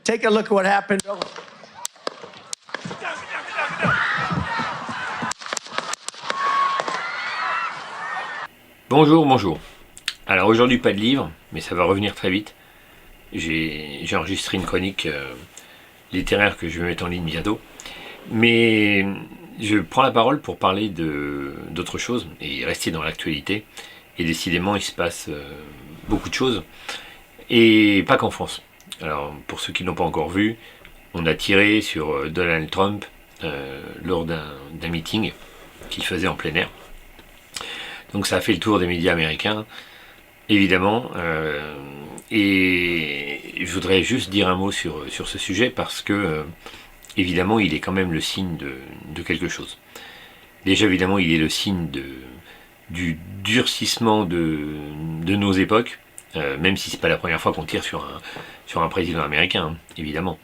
Take a look at what happened. Bonjour, bonjour. Alors aujourd'hui pas de livre, mais ça va revenir très vite. J'ai enregistré une chronique littéraire que je vais mettre en ligne bientôt. Mais je prends la parole pour parler d'autre chose et rester dans l'actualité. Et décidément il se passe beaucoup de choses. Et pas qu'en France. Alors pour ceux qui ne l'ont pas encore vu, on a tiré sur Donald Trump lors d'un meeting qu'il faisait en plein air. Donc ça a fait le tour des médias américains, évidemment, et je voudrais juste dire un mot sur ce sujet parce que, évidemment, il est quand même le signe de quelque chose. Déjà, évidemment, il est le signe du durcissement de nos époques, même si c'est pas la première fois qu'on tire sur un président américain, hein, évidemment.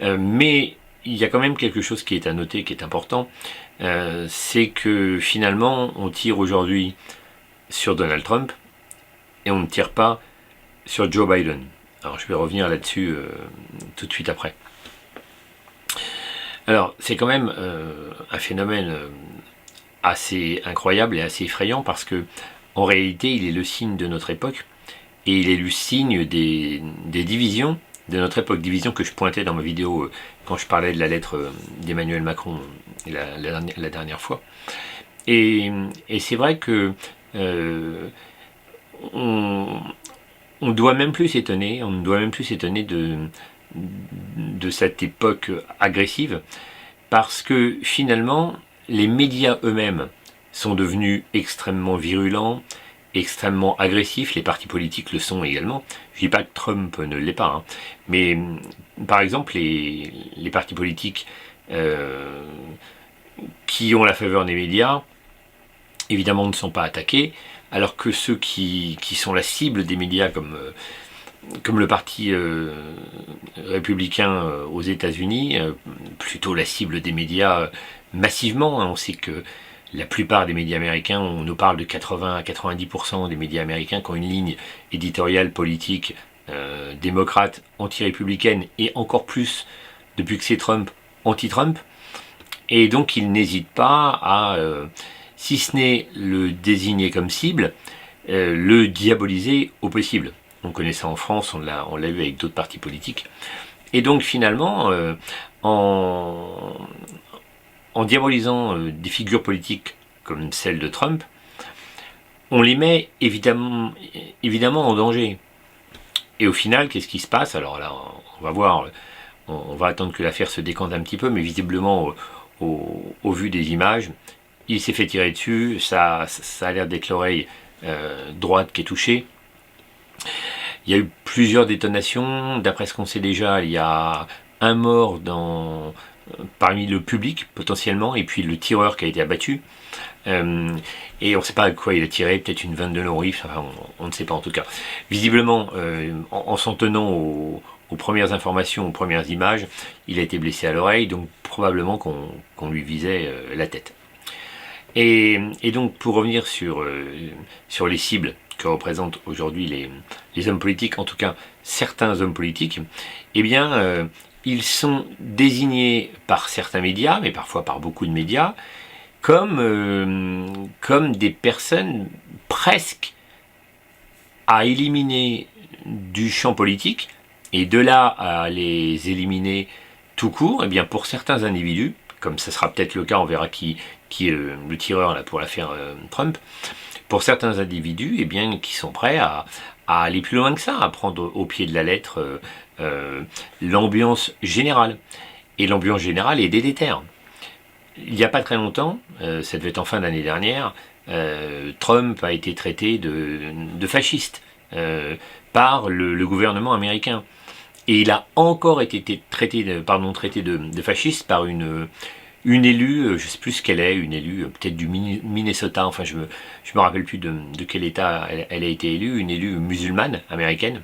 Mais il y a quand même quelque chose qui est à noter, qui est important, c'est que finalement on tire aujourd'hui sur Donald Trump et on ne tire pas sur Joe Biden. Alors je vais revenir là-dessus tout de suite après. Alors c'est quand même un phénomène assez incroyable et assez effrayant parce que en réalité il est le signe de notre époque et il est le signe des divisions de notre époque, division que je pointais dans ma vidéo quand je parlais de la lettre d'Emmanuel Macron la dernière fois. Et c'est vrai que on ne doit même plus s'étonner, de cette époque agressive, parce que finalement, les médias eux-mêmes sont devenus extrêmement virulents, extrêmement agressifs, les partis politiques le sont également. Je dis pas que Trump ne l'est pas, hein, mais par exemple les partis politiques qui ont la faveur des médias, évidemment ne sont pas attaqués, alors que ceux qui sont la cible des médias comme le parti républicain aux États-Unis, plutôt la cible des médias massivement, hein. On sait que la plupart des médias américains, on nous parle de 80 à 90% des médias américains qui ont une ligne éditoriale politique démocrate, anti-républicaine et encore plus, depuis que c'est Trump, anti-Trump. Et donc ils n'hésitent pas à, si ce n'est le désigner comme cible, le diaboliser au possible. On connaît ça en France, on l'a vu avec d'autres partis politiques. Et donc finalement, en diabolisant des figures politiques comme celle de Trump, on les met évidemment en danger. Et au final, qu'est-ce qui se passe? Alors là, on va voir, on va attendre que l'affaire se décante un petit peu, mais visiblement, au vu des images, il s'est fait tirer dessus, ça a l'air d'être l'oreille droite qui est touchée. Il y a eu plusieurs détonations, d'après ce qu'on sait déjà, il y a un mort parmi le public potentiellement, et puis le tireur qui a été abattu. Et on ne sait pas à quoi il a tiré, peut-être une vanne de long-rifle, enfin, on ne sait pas en tout cas. Visiblement, en s'en tenant aux premières informations, aux premières images, il a été blessé à l'oreille, donc probablement qu'on lui visait la tête. Et donc pour revenir sur les cibles que représentent aujourd'hui les hommes politiques, en tout cas certains hommes politiques, eh bien ils sont désignés par certains médias, mais parfois par beaucoup de médias, comme des personnes presque à éliminer du champ politique, et de là à les éliminer tout court, eh bien pour certains individus, comme ce sera peut-être le cas, on verra qui est le tireur là, pour l'affaire Trump, pour certains individus eh bien, qui sont prêts à aller plus loin que ça, à prendre au pied de la lettre l'ambiance générale. Et l'ambiance générale est délétère. Il n'y a pas très longtemps, ça devait être en fin d'année dernière, Trump a été traité de fasciste par le gouvernement américain. Et il a encore été traité de fasciste par une élue, je ne sais plus ce qu'elle est, une élue peut-être du Minnesota, enfin je me rappelle plus de quel état elle a été élue, une élue musulmane américaine,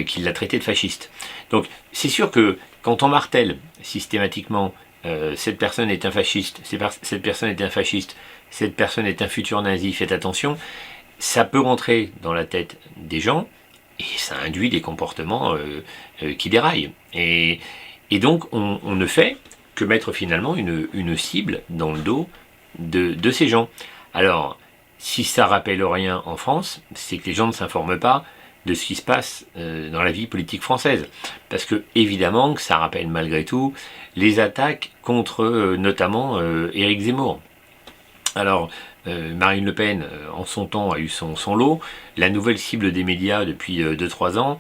qui l'a traité de fasciste. Donc c'est sûr que quand on martèle systématiquement cette personne est un fasciste, cette personne est un fasciste, cette personne est un futur nazi, faites attention, ça peut rentrer dans la tête des gens, et ça induit des comportements qui déraillent. Et donc on ne fait que mettre finalement une cible dans le dos de ces gens. Alors, si ça rappelle rien en France, c'est que les gens ne s'informent pas de ce qui se passe dans la vie politique française. Parce que, évidemment, que ça rappelle malgré tout les attaques contre notamment Éric Zemmour. Alors, Marine Le Pen, en son temps, a eu son lot. La nouvelle cible des médias depuis 2-3 ans,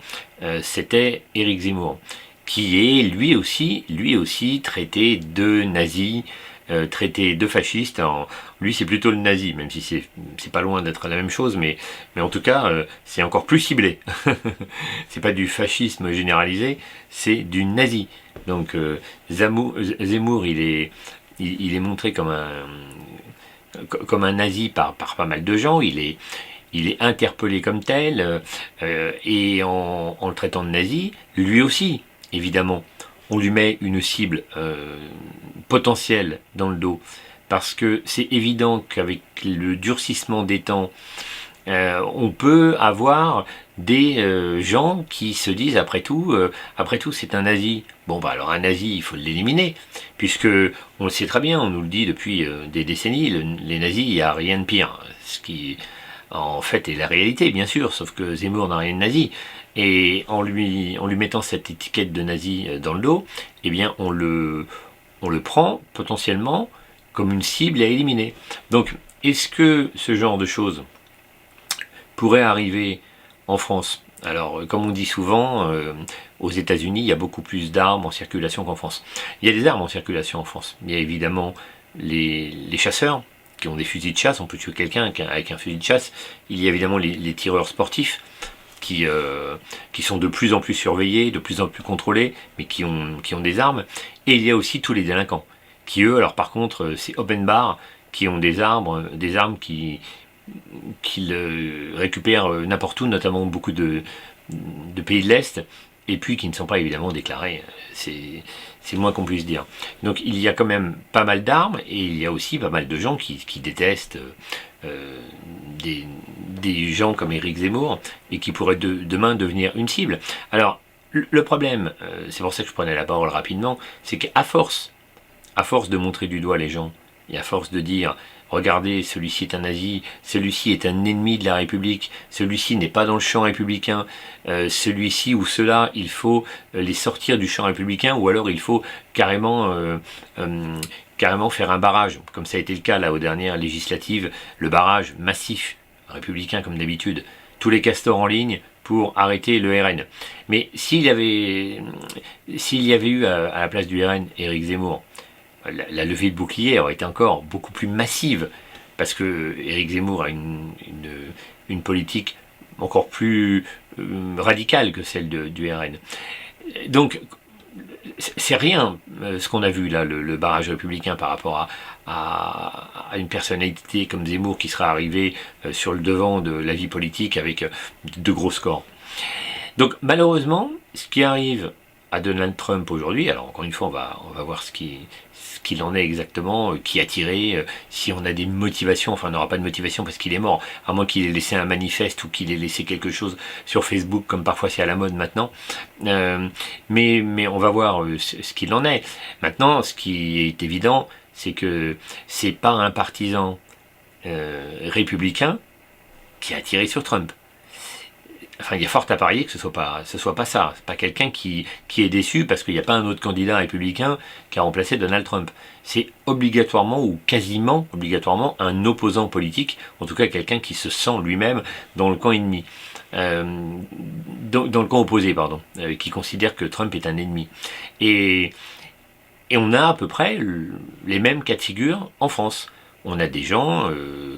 c'était Éric Zemmour, qui est lui aussi traité de nazi, traité de fasciste. Alors, lui, c'est plutôt le nazi, même si c'est pas loin d'être la même chose, mais en tout cas, c'est encore plus ciblé. C'est pas du fascisme généralisé, c'est du nazi. Donc, Zemmour, il est montré comme un nazi par pas mal de gens. Il est interpellé comme tel, et en le traitant de nazi, lui aussi, évidemment, on lui met une cible potentielle dans le dos, parce que c'est évident qu'avec le durcissement des temps, on peut avoir des gens qui se disent après tout c'est un nazi. Bon bah alors un nazi il faut l'éliminer, puisque on le sait très bien, on nous le dit depuis des décennies, les nazis il n'y a rien de pire, ce qui en fait est la réalité bien sûr, sauf que Zemmour n'a rien de nazi, et en lui mettant cette étiquette de nazi dans le dos, eh bien on le prend potentiellement comme une cible à éliminer. Donc est-ce que ce genre de choses pourrait arriver en France? Alors, comme on dit souvent, aux États-Unis, il y a beaucoup plus d'armes en circulation qu'en France. Il y a des armes en circulation en France. Il y a évidemment les chasseurs qui ont des fusils de chasse. On peut tuer quelqu'un avec un fusil de chasse. Il y a évidemment les tireurs sportifs qui sont de plus en plus surveillés, de plus en plus contrôlés, mais qui ont des armes. Et il y a aussi tous les délinquants, qui eux, alors par contre, c'est open bar, qui ont des armes qu'ils récupèrent n'importe où, notamment beaucoup de pays de l'Est, et puis qui ne sont pas évidemment déclarés. C'est le moins qu'on puisse dire. Donc il y a quand même pas mal d'armes, et il y a aussi pas mal de gens qui détestent des gens comme Éric Zemmour, et qui pourraient demain devenir une cible. Alors, le problème, c'est pour ça que je prenais la parole rapidement, c'est qu'à force de montrer du doigt les gens, et à force de dire regardez, celui-ci est un nazi, celui-ci est un ennemi de la République, celui-ci n'est pas dans le champ républicain, celui-ci ou cela, il faut les sortir du champ républicain, ou alors il faut carrément faire un barrage, comme ça a été le cas là aux dernières législatives, le barrage massif républicain comme d'habitude, tous les castors en ligne pour arrêter le RN. Mais s'il y avait eu à la place du RN Éric Zemmour, la levée de bouclier aurait été encore beaucoup plus massive, parce que Éric Zemmour a une politique encore plus radicale que celle du RN. Donc, c'est rien ce qu'on a vu là, le barrage républicain par rapport à une personnalité comme Zemmour qui sera arrivé sur le devant de la vie politique avec de gros scores. Donc, malheureusement, ce qui arrive à Donald Trump aujourd'hui, alors encore une fois, on va voir ce qu'il en est exactement, qui a tiré, si on a des motivations, enfin on n'aura pas de motivation parce qu'il est mort, à moins qu'il ait laissé un manifeste ou qu'il ait laissé quelque chose sur Facebook, comme parfois c'est à la mode maintenant, mais on va voir ce qu'il en est. Maintenant, ce qui est évident, c'est que c'est pas un partisan républicain qui a tiré sur Trump. Enfin, il y a fort à parier que ce soit pas ça. C'est pas quelqu'un qui est déçu parce qu'il n'y a pas un autre candidat républicain qui a remplacé Donald Trump. C'est obligatoirement ou quasiment obligatoirement un opposant politique, en tout cas quelqu'un qui se sent lui-même dans le camp ennemi, dans le camp opposé, pardon, qui considère que Trump est un ennemi. Et on a à peu près les mêmes cas de figure en France. On a des gens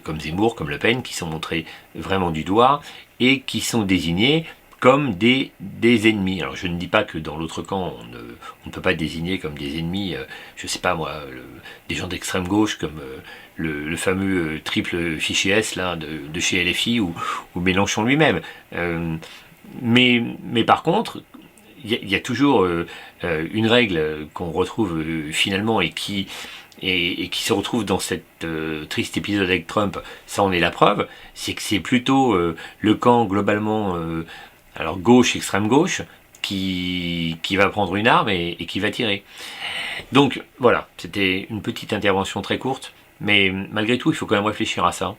comme Zemmour, comme Le Pen, qui sont montrés vraiment du doigt et qui sont désignés comme des ennemis. Alors je ne dis pas que dans l'autre camp, on ne peut pas désigner comme des ennemis, je ne sais pas moi, des gens d'extrême gauche comme le fameux triple fichier S là, de chez LFI ou Mélenchon lui-même. Mais par contre, il y a toujours une règle qu'on retrouve finalement et qui se retrouve dans cet triste épisode avec Trump, ça en est la preuve, c'est que c'est plutôt le camp globalement alors gauche, extrême gauche, qui va prendre une arme et qui va tirer. Donc voilà, c'était une petite intervention très courte, mais malgré tout, il faut quand même réfléchir à ça.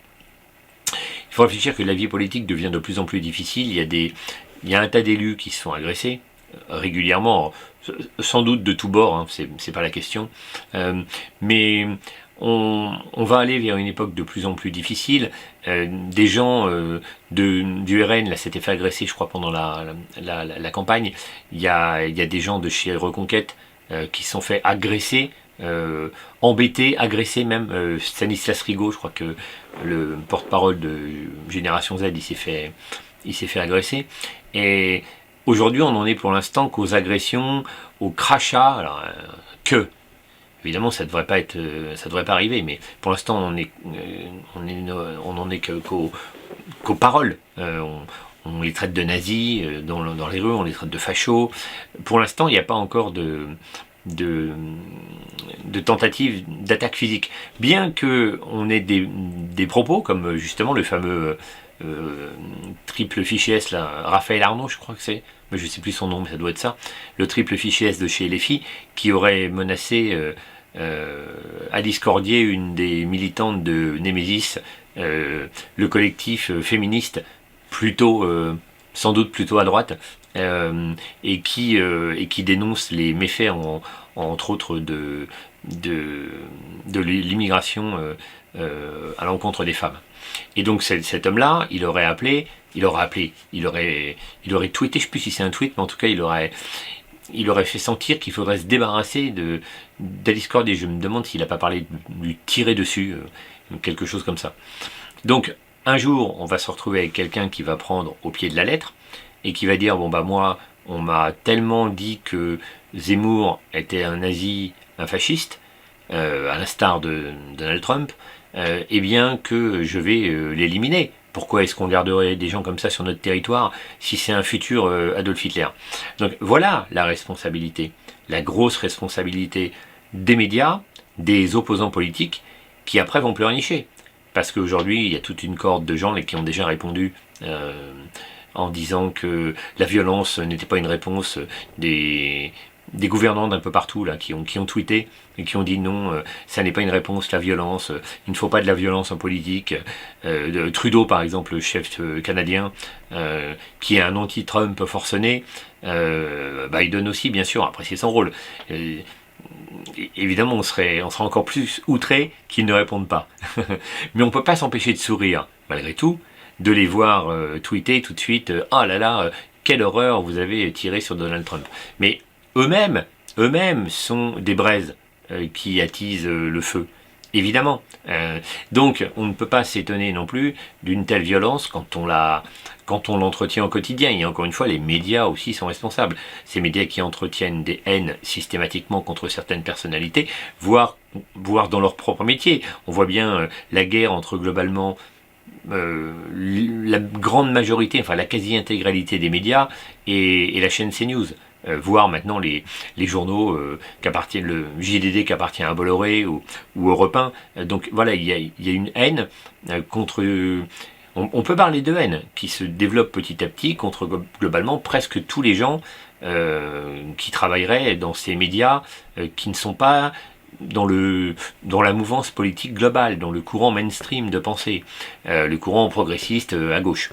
Il faut réfléchir que la vie politique devient de plus en plus difficile. Il y a un tas d'élus qui se font agresser régulièrement, sans doute de tous bords, hein, c'est pas la question. Mais on va aller vers une époque de plus en plus difficile. Des gens du RN là, s'étaient fait agresser, je crois, pendant la campagne. Il y a des gens de chez Reconquête qui se sont fait agresser, embêter, agresser même. Stanislas Rigaud, je crois que le porte-parole de Génération Z, il s'est fait agresser. Et aujourd'hui, on en est pour l'instant qu'aux agressions, aux crachats. Alors, évidemment, ça devrait pas arriver, mais pour l'instant, on en est qu'aux paroles. On les traite de nazis dans les rues, on les traite de fachos. Pour l'instant, il n'y a pas encore de tentative d'attaque physique. Bien qu'on ait des propos, comme justement le fameux triple fichier S, là, Raphaël Arnaud, je crois que c'est, mais je ne sais plus son nom, mais ça doit être ça, le triple fichier S de chez LFI, qui aurait menacé Alice Cordier, une des militantes de Némésis, le collectif féministe, sans doute plutôt à droite, et qui dénonce les méfaits, entre autres, de l'immigration à l'encontre des femmes. Et donc cet homme-là, il aurait tweeté, je ne sais plus si c'est un tweet, mais en tout cas il aurait fait sentir qu'il faudrait se débarrasser d'Alice Cordier. Je me demande s'il n'a pas parlé de lui tirer dessus, quelque chose comme ça. Donc un jour, on va se retrouver avec quelqu'un qui va prendre au pied de la lettre et qui va dire, bon bah moi, on m'a tellement dit que Zemmour était un nazi, un fasciste, à l'instar de Donald Trump, eh bien que je vais l'éliminer. Pourquoi est-ce qu'on garderait des gens comme ça sur notre territoire si c'est un futur Adolf Hitler? Donc voilà la responsabilité, la grosse responsabilité des médias, des opposants politiques, qui après vont pleurnicher. Parce qu'aujourd'hui, il y a toute une corde de gens qui ont déjà répondu en disant que la violence n'était pas une réponse, des gouvernants d'un peu partout là, qui ont tweeté et qui ont dit non, ça n'est pas une réponse, la violence, il ne faut pas de la violence en politique. Trudeau par exemple, le chef canadien, qui est un anti-Trump forcené, Biden aussi bien sûr, après c'est son rôle. Évidemment on serait encore plus outré qu'ils ne répondent pas. Mais on ne peut pas s'empêcher de sourire, malgré tout, de les voir tweeter tout de suite « Ah là là, quelle horreur vous avez tiré sur Donald Trump ». Mais eux-mêmes sont des braises qui attisent le feu, évidemment. Donc on ne peut pas s'étonner non plus d'une telle violence quand on l'entretient au quotidien. Et encore une fois, les médias aussi sont responsables. Ces médias qui entretiennent des haines systématiquement contre certaines personnalités, voire dans leur propre métier. On voit bien la guerre entre globalement la grande majorité, enfin la quasi-intégralité des médias et la chaîne CNews. Voire maintenant les journaux le JDD qui appartient à Bolloré ou Europe 1. Donc voilà, il y a une haine contre... On peut parler de haine qui se développe petit à petit contre globalement presque tous les gens qui travailleraient dans ces médias qui ne sont pas dans la mouvance politique globale, dans le courant mainstream de pensée, le courant progressiste à gauche,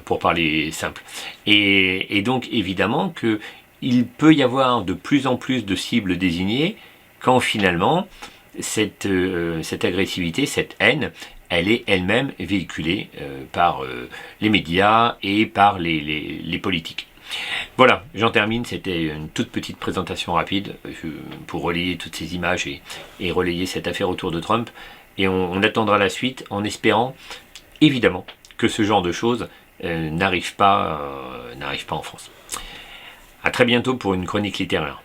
pour parler simple. Et donc évidemment qu'il peut y avoir de plus en plus de cibles désignées quand finalement cette agressivité, cette haine, elle est elle-même véhiculée par les médias et par les politiques. Voilà, j'en termine, c'était une toute petite présentation rapide pour relayer toutes ces images et relayer cette affaire autour de Trump. Et on attendra la suite en espérant, évidemment, que ce genre de choses n'arrive pas en France. A très bientôt pour une chronique littéraire.